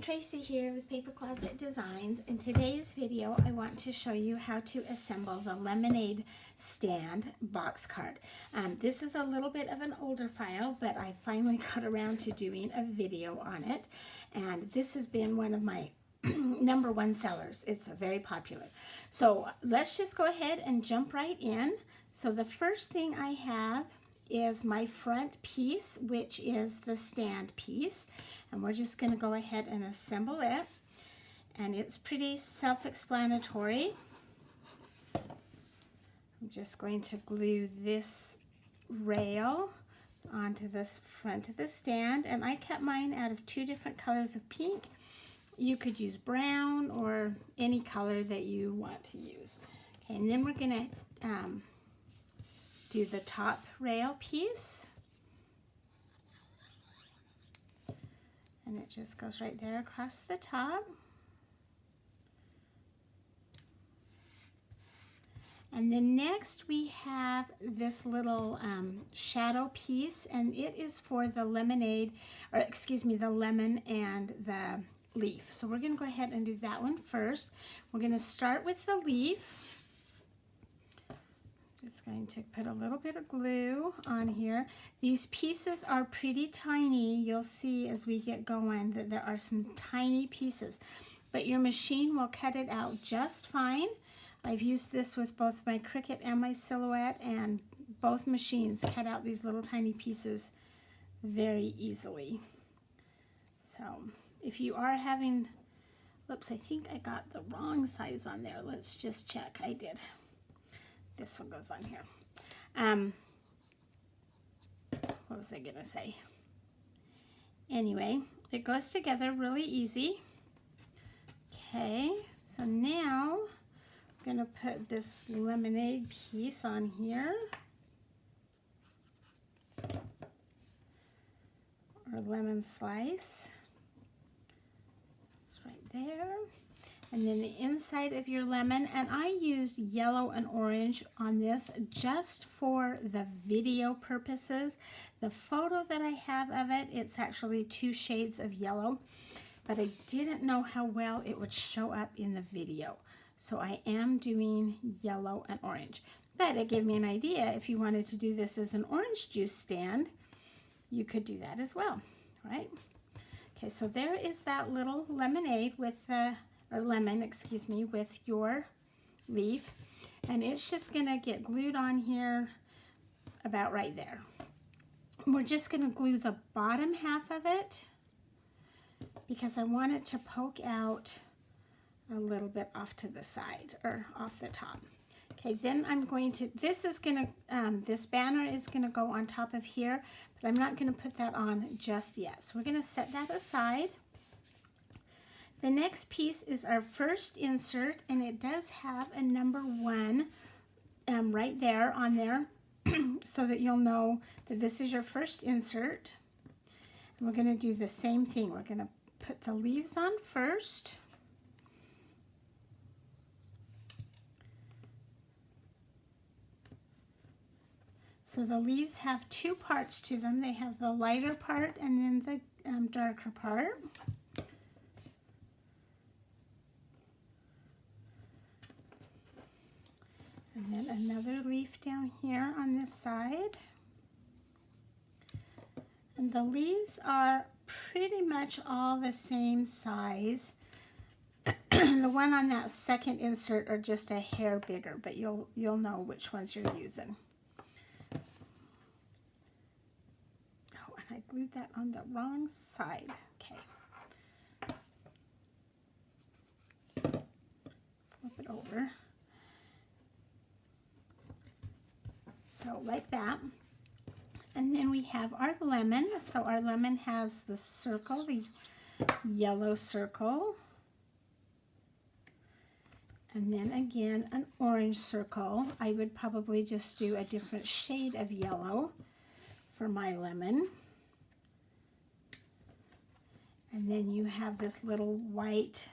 Tracy here with Paper Closet Designs. In today's video, I want to show you how to assemble the lemonade stand box card. This is a little bit of an older file, but I finally got around to doing a video on it. And this has been one of my #1 sellers. It's very popular. So let's just go ahead and jump right in. So the first thing I have is my front piece, which is the stand piece, and we're just going to go ahead and assemble it, and it's pretty self-explanatory. I'm just going to glue this rail onto this front of the stand, and I kept mine out of 2 different colors of pink. You could use brown or any color that you want to use. Okay, and then we're going to do the top rail piece, and it just goes right there across the top. And then next we have this little shadow piece, and it is for the lemonade, or excuse me, the lemon and the leaf. So we're going to go ahead and do that one first. We're going to start with the leaf. Just going to put a little bit of glue on here. These pieces are pretty tiny. You'll see as we get going that there are some tiny pieces, but your machine will cut it out just fine. I've used this with both my Cricut and my Silhouette, and both machines cut out these little tiny pieces very easily. So if you are having, whoops, I think I got the wrong size on there. Let's just check. I did. This one goes on here. What was I gonna say? Anyway, it goes together really easy. Okay, so now I'm gonna put this lemonade piece on here, or lemon slice. It's right there. And then the inside of your lemon, and I used yellow and orange on this just for the video purposes. The photo that I have of it, it's actually 2 shades of yellow, but I didn't know how well it would show up in the video. So I am doing yellow and orange. But it gave me an idea. If you wanted to do this as an orange juice stand, you could do that as well, right? Okay, so there is that little lemonade with the or lemon, excuse me, with your leaf, and it's just gonna get glued on here about right there. We're just gonna glue the bottom half of it because I want it to poke out a little bit off to the side or off the top. Okay, then I'm going to, this banner is gonna go on top of here, but I'm not gonna put that on just yet. So we're gonna set that aside. The next piece is our first insert, and it does have a #1 right there on there so that you'll know that this is your first insert. And we're going to do the same thing. We're going to put the leaves on first. So the leaves have 2 parts to them. They have the lighter part and then the darker part. And then another leaf down here on this side. And the leaves are pretty much all the same size. The one on that second insert are just a hair bigger, but you'll know which ones you're using. Oh, and I glued that on the wrong side. Okay. Flip it over. So like that. And then we have our lemon. So our lemon has the circle, the yellow circle. And then again, an orange circle. I would probably just do a different shade of yellow for my lemon. And then you have this little white,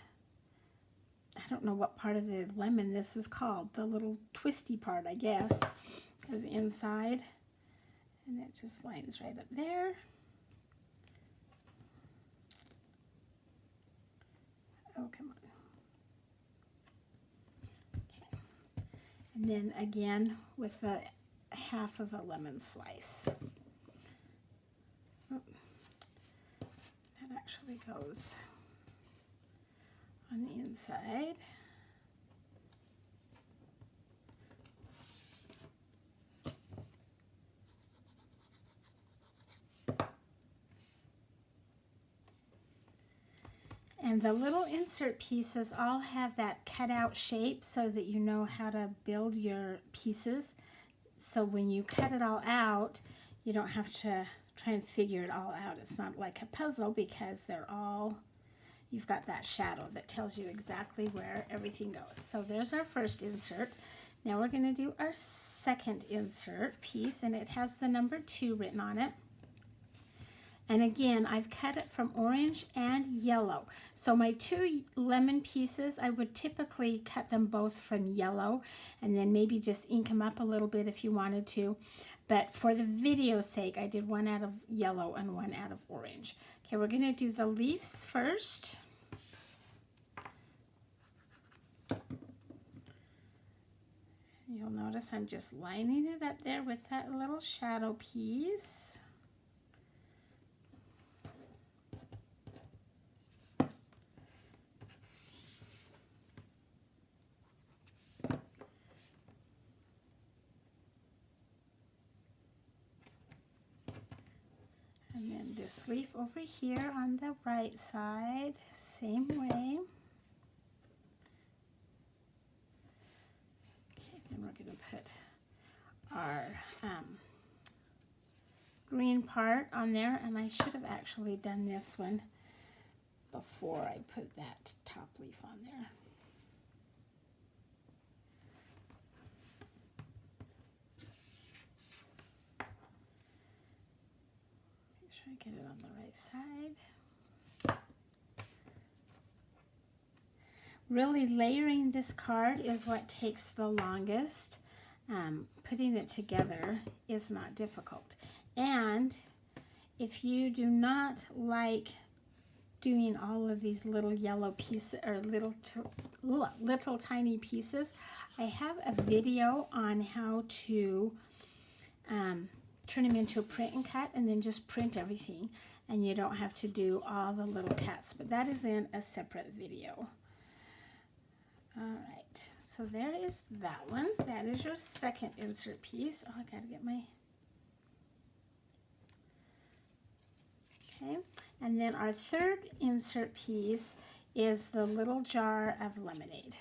I don't know what part of the lemon this is called, the little twisty part, I guess, of the inside, and it just lines right up there. And then again with the half of a lemon slice. Oh, that actually goes on the inside. And the little insert pieces all have that cutout shape so that you know how to build your pieces. So when you cut it all out, you don't have to try and figure it all out. It's not like a puzzle because they're all, you've got that shadow that tells you exactly where everything goes. So there's our first insert. Now we're going to do our second insert piece, and it has the number 2 written on it. And again, I've cut it from orange and yellow. So my 2 lemon pieces, I would typically cut them both from yellow and then maybe just ink them up a little bit if you wanted to. But for the video's sake, I did one out of yellow and one out of orange. Okay, we're going to do the leaves first. You'll notice I'm just lining it up there with that little shadow piece. And then this leaf over here on the right side, same way. Okay, then we're going to put our green part on there, and I should have actually done this one before I put that top leaf on there. I get it on the right side. Really layering this card is what takes the longest. Putting it together is not difficult. And if you do not like doing all of these little yellow pieces or little tiny pieces, I have a video on how to turn them into a print and cut, and then just print everything, and you don't have to do all the little cuts, but that is in a separate video. All right, so there is that one. That is your second insert piece. Oh, I gotta get my, okay, and then our third insert piece is the little jar of lemonade.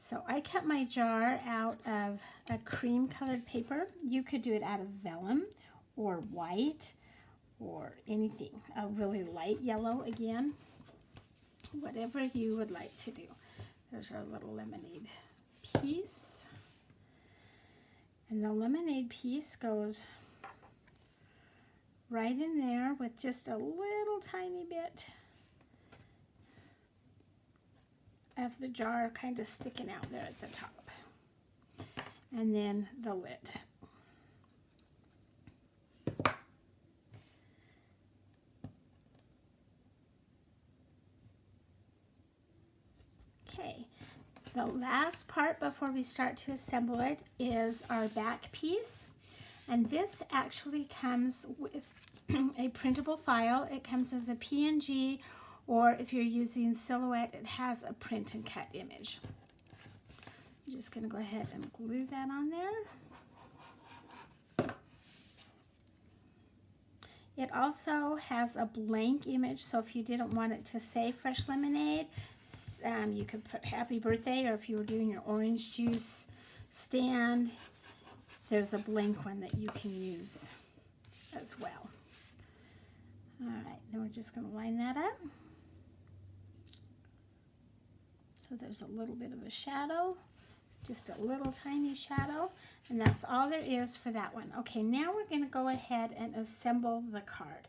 So I cut my jar out of a cream colored paper. You could do it out of vellum or white or anything, a really light yellow again, whatever you would like to do. There's our little lemonade piece. And the lemonade piece goes right in there with just a little tiny bit of the jar kind of sticking out there at the top. And then the lid. Okay, the last part before we start to assemble it is our back piece. And this actually comes with a printable file. It comes as a PNG, or if you're using Silhouette, it has a print and cut image. I'm just going to go ahead and glue that on there. It also has a blank image, so if you didn't want it to say Fresh Lemonade, you could put Happy Birthday, or if you were doing your orange juice stand, there's a blank one that you can use as well. All right, then we're just going to line that up. So there's a little bit of a shadow, just a little tiny shadow, and that's all there is for that one. Okay, now we're going to go ahead and assemble the card.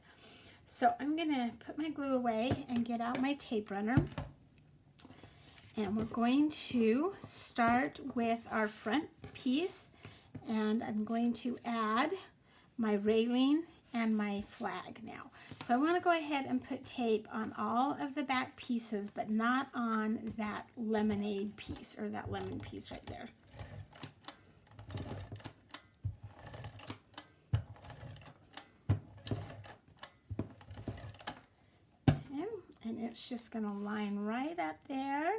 So I'm going to put my glue away and get out my tape runner. And we're going to start with our front piece, and I'm going to add my railing and my flag now. So I want to go ahead and put tape on all of the back pieces, but not on that lemonade piece, or that lemon piece right there. And it's just going to line right up there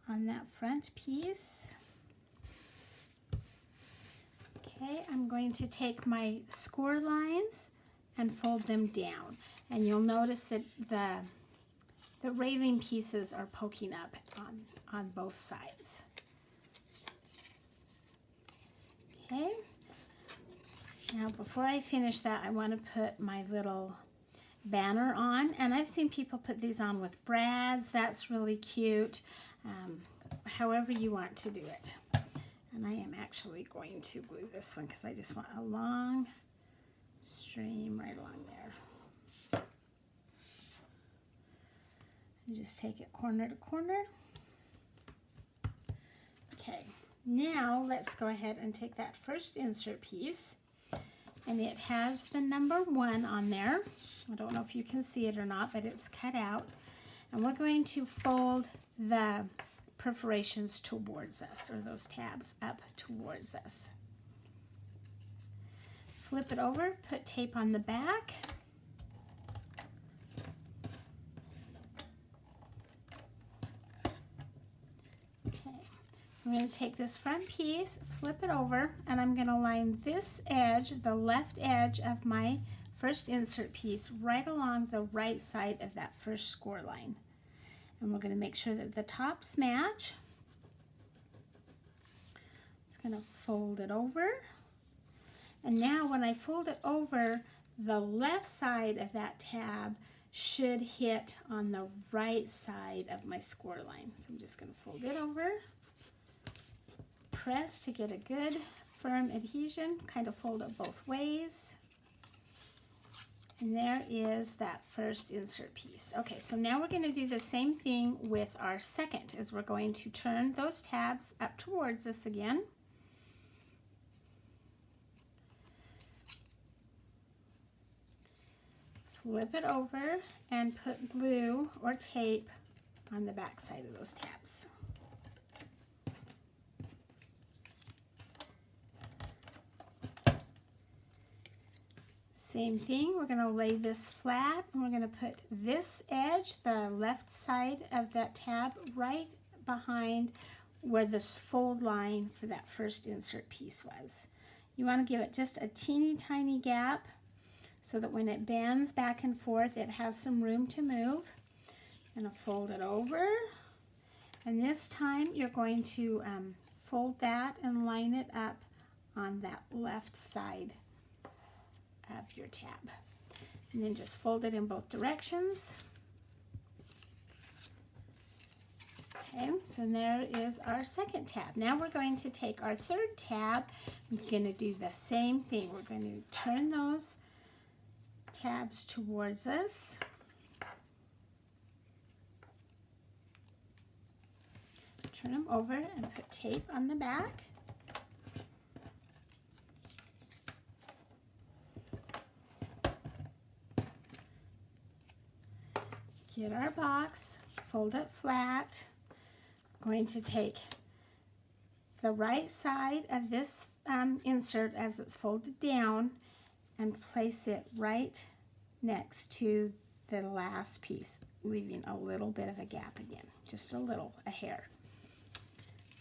on that front piece. Okay, I'm going to take my score lines and fold them down. And you'll notice that the railing pieces are poking up on both sides. Okay, now before I finish that, I want to put my little banner on, and I've seen people put these on with brads. That's really cute. However you want to do it. And I am actually going to glue this one because I just want a long stream right along there. You just take it corner to corner. Okay, now let's go ahead and take that first insert piece, and it has the number 1 on there. I don't know if you can see it or not, but it's cut out. And we're going to fold the perforations towards us, or those tabs up towards us. Flip it over, put tape on the back. Okay, I'm going to take this front piece, flip it over, and I'm going to line this edge, the left edge of my first insert piece, right along the right side of that first score line. And we're going to make sure that the tops match. Just going to fold it over. And now when I fold it over, the left side of that tab should hit on the right side of my score line. So I'm just going to fold it over, press to get a good firm adhesion, kind of fold it both ways. And there is that first insert piece. Okay, so now we're going to do the same thing with our second, is we're going to turn those tabs up towards us again. Flip it over and put glue or tape on the back side of those tabs. Same thing, we're going to lay this flat, and we're going to put this edge, the left side of that tab, right behind where this fold line for that first insert piece was. You want to give it just a teeny tiny gap so that when it bends back and forth, it has some room to move. I'm going to fold it over, and this time you're going to fold that and line it up on that left side of your tab, and then just fold it in both directions. Okay, so there is our second tab. Now we're going to take our third tab. We're going to do the same thing. We're going to turn those tabs towards us. Turn them over and put tape on the back. Get our box, fold it flat. I'm going to take the right side of this insert as it's folded down and place it right next to the last piece, leaving a little bit of a gap again, just a hair.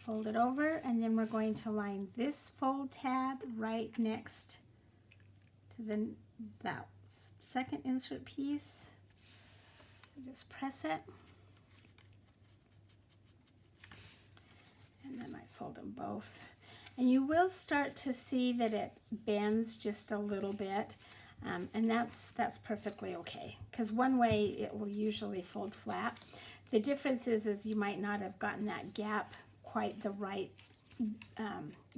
Fold it over, and then we're going to line this fold tab right next to that second insert piece. Just press it, and then I fold them both. And you will start to see that it bends just a little bit, and that's perfectly okay, because one way it will usually fold flat. The difference is you might not have gotten that gap quite the right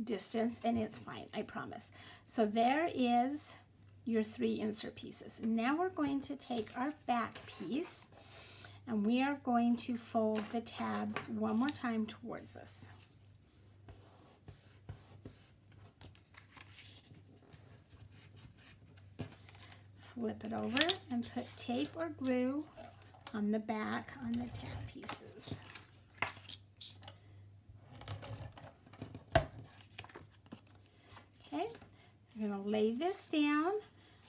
distance, and it's fine, I promise. So there is your 3 insert pieces. Now we're going to take our back piece, and we are going to fold the tabs one more time towards us. Flip it over and put tape or glue on the back on the tab pieces. Okay, I'm going to lay this down,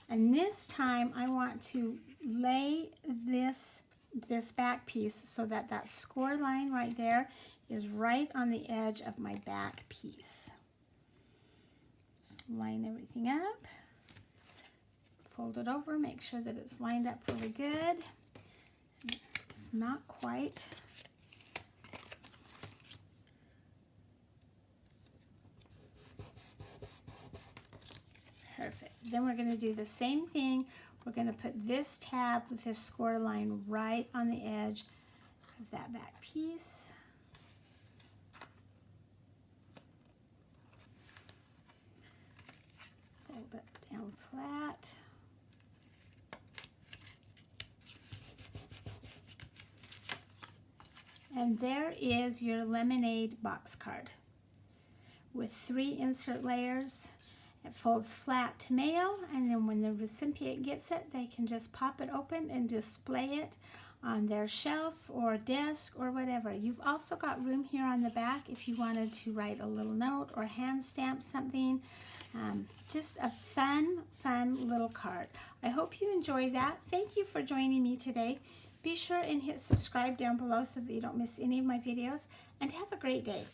and this time I want to lay this this back piece so that that score line right there is right on the edge of my back piece. Just line everything up, fold it over, make sure that it's lined up really good. It's not quite. Perfect. Then we're going to do the same thing. We're going to put this tab with this score line right on the edge of that back piece. Fold it down flat. And there is your lemonade box card with 3 insert layers. It folds flat to mail, and then when the recipient gets it, they can just pop it open and display it on their shelf or desk or whatever. You've also got room here on the back if you wanted to write a little note or hand stamp something. Just a fun little card. I hope you enjoy that. Thank you for joining me today. Be sure and hit subscribe down below so that you don't miss any of my videos, and have a great day.